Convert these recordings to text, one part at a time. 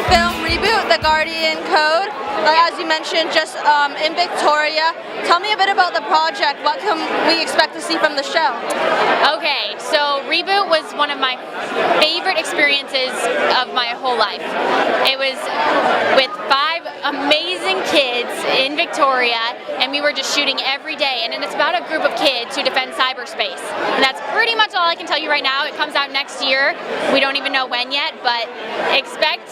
film ReBoot, The Guardian Code, as you mentioned, just in Victoria. Tell me a bit about the project. What can we expect to see from the show? Okay, so ReBoot was one of my favorite experiences of my whole life. It was with 5 amazing kids in Victoria, and we were just shooting every day. And it's about a group of kids who defend cyberspace. And that's pretty much all I can tell you right now. It comes out next year. We don't even know when yet, but expect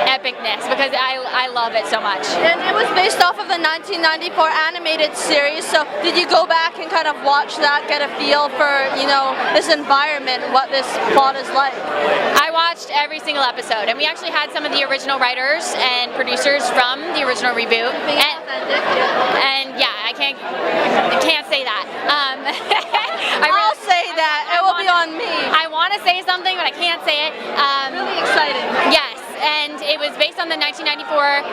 epicness because I love it so much. And it was based off of the 1994 animated series, so did you go back and kind of watch that, get a feel for, you know, this environment, what this plot is like? I watched every single episode, and we actually had some of the original writers and producers from the original ReBoot. And yeah, I can't say that. I'll say that. It will be on me. I want to say something, but I can't say it. Really exciting. Yes, and it was based on the 1994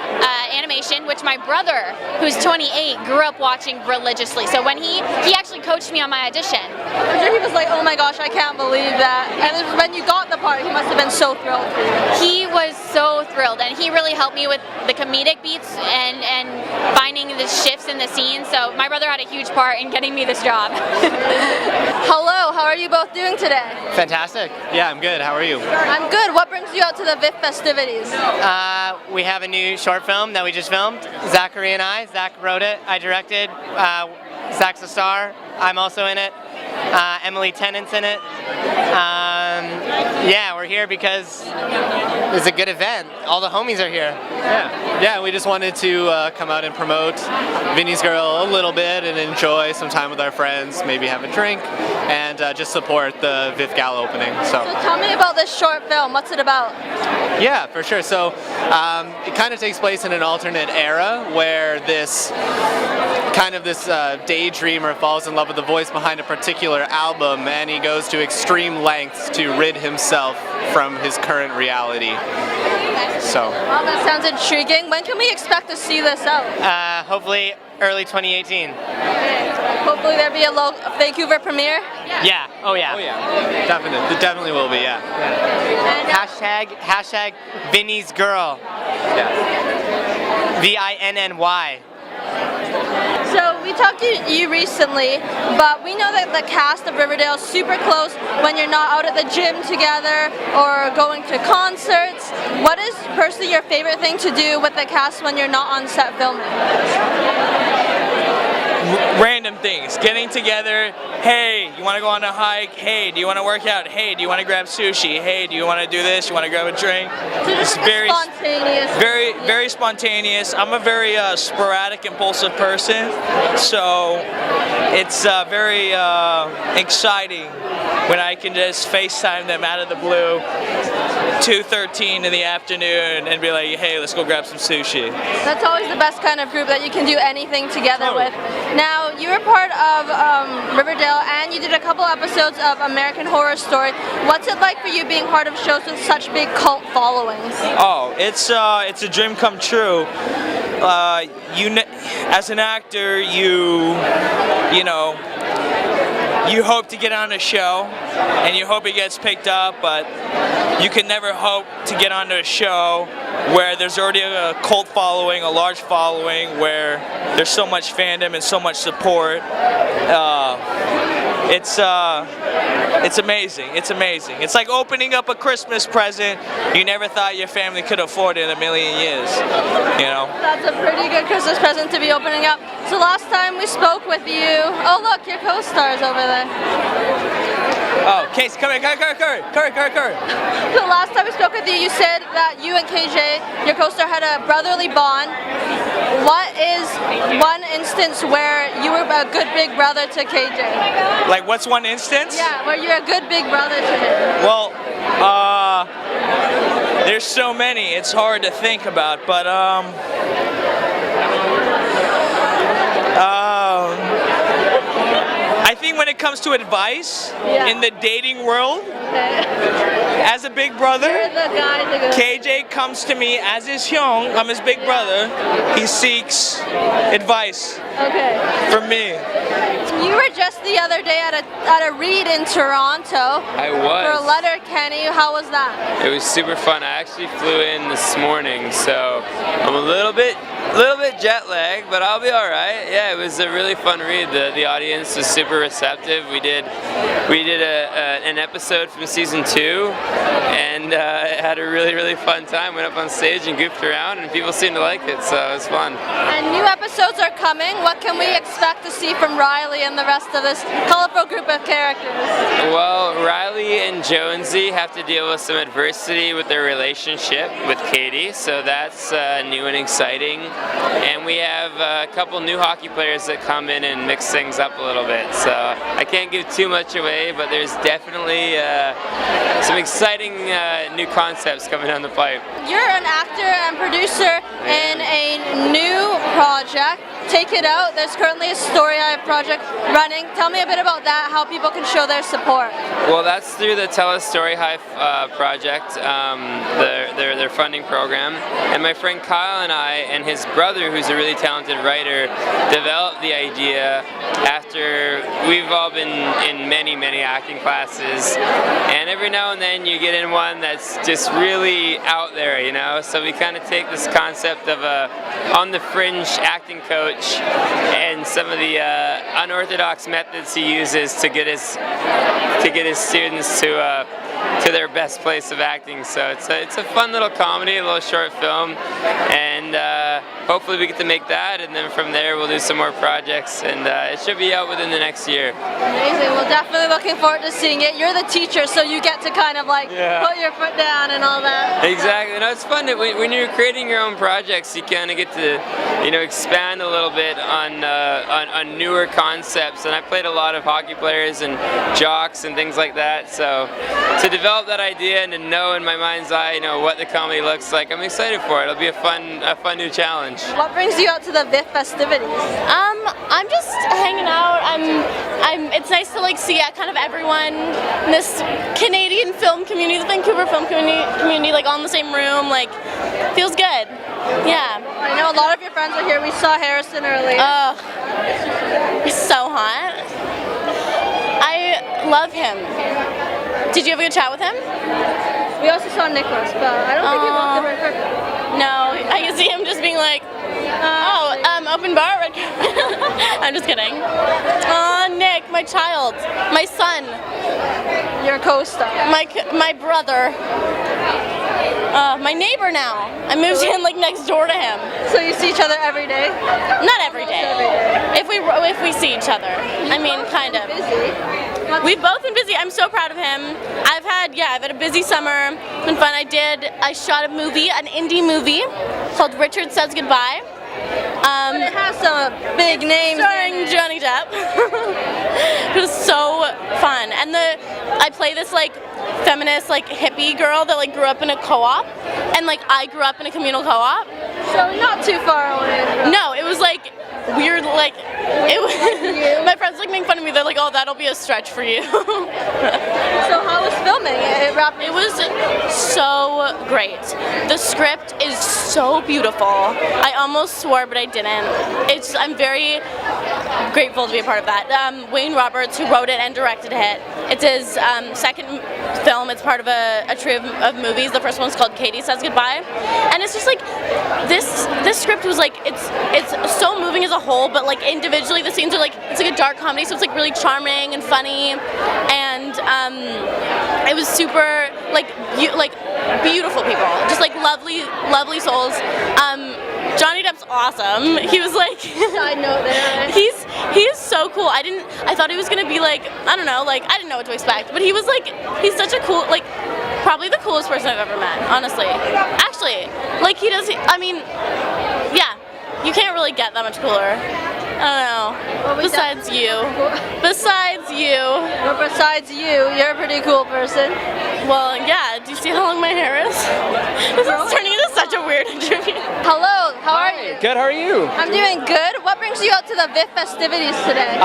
animation, which my brother, who's 28, grew up watching religiously. So when he actually coached me on my audition. I'm sure he was like, oh my gosh, I can't believe that. And when you got the part, he must have been so thrilled for you. He was so thrilled, and he really helped me with the comedic beats and finding the shifts in the scene. So my brother had a huge part in getting me this job. Hello, how are you both doing today? Fantastic. Yeah, I'm good. How are you? I'm good. What brings you out to the VIFF festivities? We have a new short film that we just filmed. Zachary and I. Zach wrote it. I directed. Zach's a star. I'm also in it. Emily Tennant's in it. Yeah, we're here because it's a good event. All the homies are here. Yeah, we just wanted to come out and promote Vinny's Girl a little bit and enjoy some time with our friends, maybe have a drink, and just support the VIFF Gala opening. So tell me about this short film. What's it about? Yeah, for sure. So it kind of takes place in an alternate era where this daydreamer falls in love with the voice behind a particular album, and he goes to extreme lengths to rid himself from his current reality. So. Well, that sounds intriguing. When can we expect to see this out? Hopefully early 2018. Okay. Hopefully there'll be a Vancouver premiere? Yeah. Oh yeah. Oh yeah. Definitely. It definitely will be, yeah. Hashtag Vinny's Girl. Yeah. VINNY. So we talked to you recently, but we know that the cast of Riverdale is super close when you're not out at the gym together or going to concerts. What is personally your favorite thing to do with the cast when you're not on set filming? Random things, getting together. Hey, you want to go on a hike? Hey, do you want to work out? Hey, do you want to grab sushi? Hey, do you want to do this? You want to grab a drink? So it's very spontaneous. Very spontaneous. I'm a very sporadic, impulsive person, so it's very exciting when I can just FaceTime them out of the blue, 2:13 in the afternoon, and be like, hey, let's go grab some sushi. That's always the best kind of group that you can do anything together with. Now, you were part of Riverdale, and you did a couple episodes of American Horror Story. What's it like for you being part of shows with such big cult followings? Oh, it's a dream come true. As an actor, you hope to get on a show, and you hope it gets picked up, but you can never hope to get onto a show where there's already a cult following, a large following, where there's so much fandom and so much support. It's amazing. It's amazing. It's like opening up a Christmas present you never thought your family could afford in a million years. You know? That's a pretty good Christmas present to be opening up. So last time we spoke with you, oh look, your co-star's over there. Oh, Casey, come here, Curry. So last time we spoke with you, you said that you and KJ, your co-star, had a brotherly bond. What is one instance where you were a good big brother to KJ? Like, what's one instance? Yeah, where you're a good big brother to him. Well, there's so many, it's hard to think about, but I think when it comes to advice in the dating world, Okay. As a big brother, You're the guy to go. KJ comes to me as is Hyung. I'm his big brother. He seeks advice Okay. from me. You were just the other day at a read in Toronto. I For was. Letterkenny. How was that? It was super fun. I actually flew in this morning, so I'm a little bit jet lagged, but I'll be all right. Yeah, it was a really fun read. The audience was super receptive. We did an episode from season 2, and had a really fun time. Went up on stage and goofed around, and people seemed to like it, so it was fun. And new episodes are coming. What can we expect to see from Riley and the rest of this colorful group of characters? Well, Riley and Jonesy have to deal with some adversity with their relationship with Katie, so that's new and exciting. And we have a couple new hockey players that come in and mix things up a little bit. So I can't give too much away, but there's definitely some exciting new concepts coming down the pipe. You're an actor and producer in a new project. Take It Out. There's currently a Story Eye project running. Tell me a bit about that, how people can show their support. Well, that's through the Tell Us Story High project, their funding program. And my friend Kyle and I and his brother, who's a really talented writer, developed the idea after we've all been in many acting classes. And every now and then you get in one that's just really out there, you know? So we kind of take this concept of a on the fringe acting coach and some of the unorthodox methods he uses to get his students to their best place of acting. So it's a fun little comedy, a little short film, and hopefully we get to make that, and then from there we'll do some more projects, and it should be out within the next year. Amazing. Well, definitely looking forward to seeing it. You're the teacher, so you get to kind of like put your foot down and all that. Exactly. No, it's fun when you're creating your own projects. You kind of get to, expand a little bit on newer concepts. And I played a lot of hockey players and jocks and things like that. So to develop that idea and to know in my mind's eye, what the comedy looks like, I'm excited for it. It'll be a fun new challenge. What brings you out to the VIFF festivities? I'm just hanging out. It's nice to see kind of everyone in this Canadian film community, the Vancouver film community, all in the same room. Feels good. Yeah. I know a lot of your friends are here. We saw Harrison earlier. Oh, he's so hot. I love him. Did you have a good chat with him? We also saw Nicholas, but I don't think he walked the red carpet. No, I can see him just being like, open bar, red carpet. I'm just kidding. Nick, my child, my son. Your co-star. My brother. My neighbor now. I moved in next door to him. So you see each other every day? Not every day. If we see each other. Kind of. Busy. We've both been busy. I'm so proud of him. I've had a busy summer. It's been fun. I shot a movie, an indie movie called Richard Says Goodbye. But it has some big names. Starring Johnny Depp. It was so fun. And I play this feminist hippie girl that grew up in a co-op, and I grew up in a communal co-op. So not too far away. No, it was weird, it was, my friends making fun of me. They're oh, that'll be a stretch for you. So how was filming? It was so great. The script is so beautiful. I almost swore, but I didn't. I'm very grateful to be a part of that. Wayne Roberts, who wrote it and directed it, it's his second film. It's part of a trio of movies. The first one's called Katie Says Goodbye, and it's just this script was it's so moving as a whole, but individually the scenes are it's a dark comedy, so it's really charming and funny, and it was super beautiful people, just lovely souls. Johnny Depp's awesome. He was Side note there. He is so cool. I thought he was gonna be I don't know, I didn't know what to expect, but he was he's such a cool, probably the coolest person I've ever met, honestly. Actually, yeah, you can't really get that much cooler. I don't know. Well, Besides you. Well, besides you, you're a pretty cool person. Well, yeah. Do you see how long my hair is? This is turning into such a weird interview. Hello, how are you? Good, how are you? I'm doing good. What brings you out to the VIFF festivities today?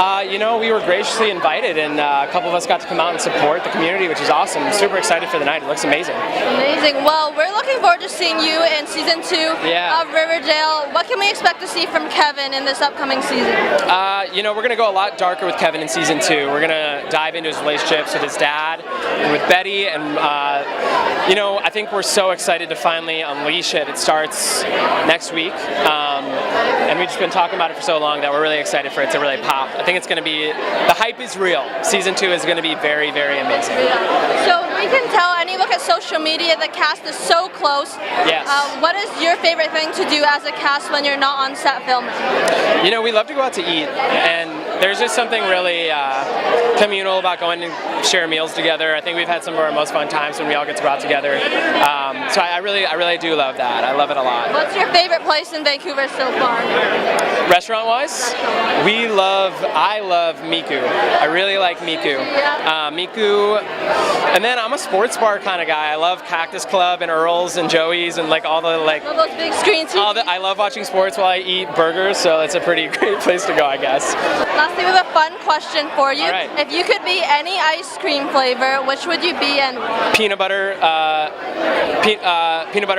We were graciously invited, and a couple of us got to come out and support the community, which is awesome. I'm super excited for the night. It looks amazing. Amazing. Well, we're looking forward to seeing you in season 2 of Riverdale. What can we expect to see from Kevin in this upcoming season? We're going to go a lot darker with Kevin in season 2. We're going to dive into his relationships with his dad and with Betty, and I think we're so excited to finally unleash it. It starts next week, and we've just been talking about it for so long that we're really excited for it to really pop. I think it's going to be, the hype is real. Season 2 is going to be very, very amazing. So we can tell, any look at social media, the cast is so close. Yes. What is your favorite thing to do as a cast when you're not on set filming? We love to go out to eat, and there's just something really communal about going and share meals together. I think we've had some of our most fun times when we all get to go out together. So I really do love that. I love it a lot. What's your favorite place in Vancouver so far? Restaurant-wise, I love Miku. I really like Miku. Miku, and then I'm a sports bar kind of guy. I love Cactus Club and Earl's and Joey's and all those big screen TVs. I love watching sports while I eat burgers, so it's a pretty great place to go, I guess. Lastly, we have a fun question for you. All right. If you could be any ice cream flavor, which would you be and why? Peanut butter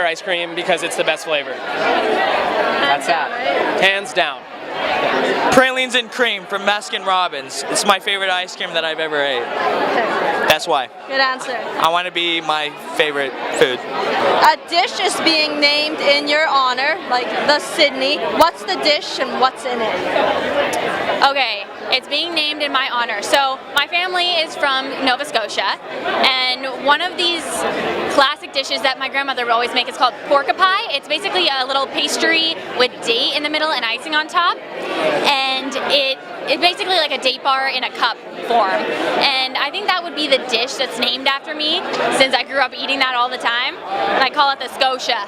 ice cream, because it's the best flavor. That's that. Right? Hands down. Pralines and cream from Baskin Robbins. It's my favorite ice cream that I've ever ate. That's why. Good answer. I want to be my favorite food. A dish is being named in your honor, like the Sydney. What's the dish and what's in it? Okay, it's being named in my honor. So my family is from Nova Scotia, and one of these classic dishes that my grandmother would always make is called pork pie. It's basically a little pastry with date in the middle and icing on top, and it's basically like a date bar in a cup form. And I think that would be the dish that's named after me, since I grew up eating that all the time, and I call it the Scotia.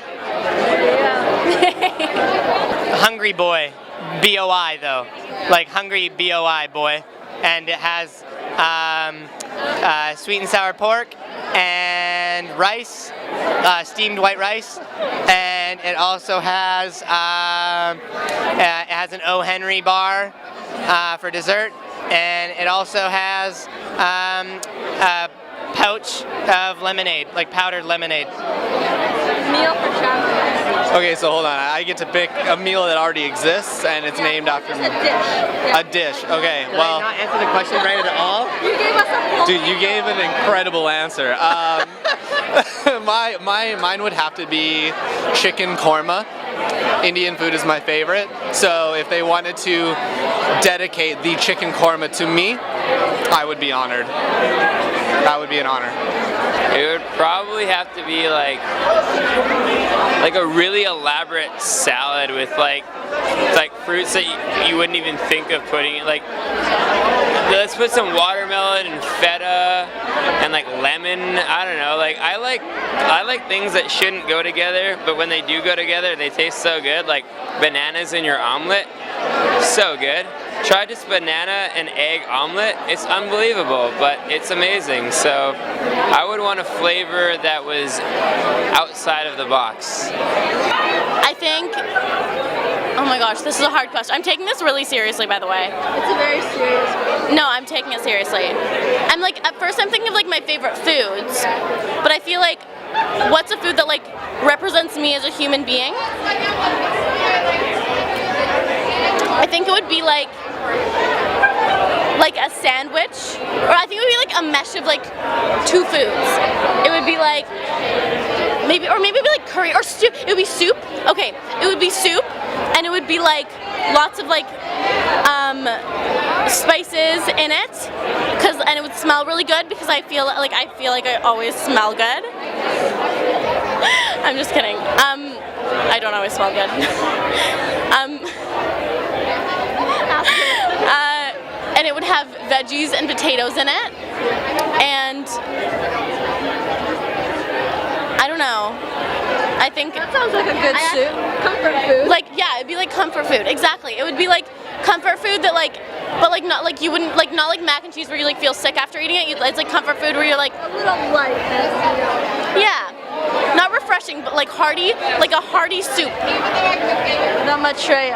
Hungry boy, B-O-I though, like hungry B-O-I boy, and it has sweet and sour pork and rice, steamed white rice, and it also has an O. Henry bar for dessert, and it also has a pouch of lemonade, like powdered lemonade. Meal for travelers. Okay, so hold on. I get to pick a meal that already exists, and it's named after me. A dish. A dish. Okay. Did Well, I not answer the question right at all? You gave us a dude, you gave an incredible answer. Mine would have to be chicken korma. Indian food is my favorite. So if they wanted to dedicate the chicken korma to me, I would be honored. That would be an honor. It would probably have to be like a really elaborate salad with like fruits that you wouldn't even think of putting it. Like, let's put some watermelon and feta and like lemon. I don't know. Like I like things that shouldn't go together, but when they do go together, they taste so good. Like bananas in your omelet, so good. Try just banana and egg omelet. It's unbelievable, but it's amazing. So I would want a flavor that was outside of the box. I think, oh my gosh, this is a hard question. I'm taking this really seriously, by the way. It's a very serious one. No, I'm taking it seriously. At first I'm thinking of like my favorite foods, but I feel like, what's a food that like represents me as a human being? I think it would be like a sandwich, or I think it would be like a mesh of like two foods. It would be like maybe it'd be like curry or soup. It would be soup. Okay, it would be soup, and it would be like lots of like spices in it, and it would smell really good because I feel like I always smell good. I'm just kidding. I don't always smell good. And it would have veggies and potatoes in it, and I don't know. I think That sounds like a good soup. Comfort food. like, yeah, it'd be like comfort food. Exactly. It would be like comfort food that like, but like not like you wouldn't like, not like mac and cheese where you like feel sick after eating it. It's like comfort food where you're like a little lightness. yeah, not refreshing. refreshing, but like hearty, like a hearty soup. The Matreya.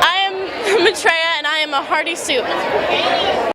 I am Matreya, and I am a hearty soup.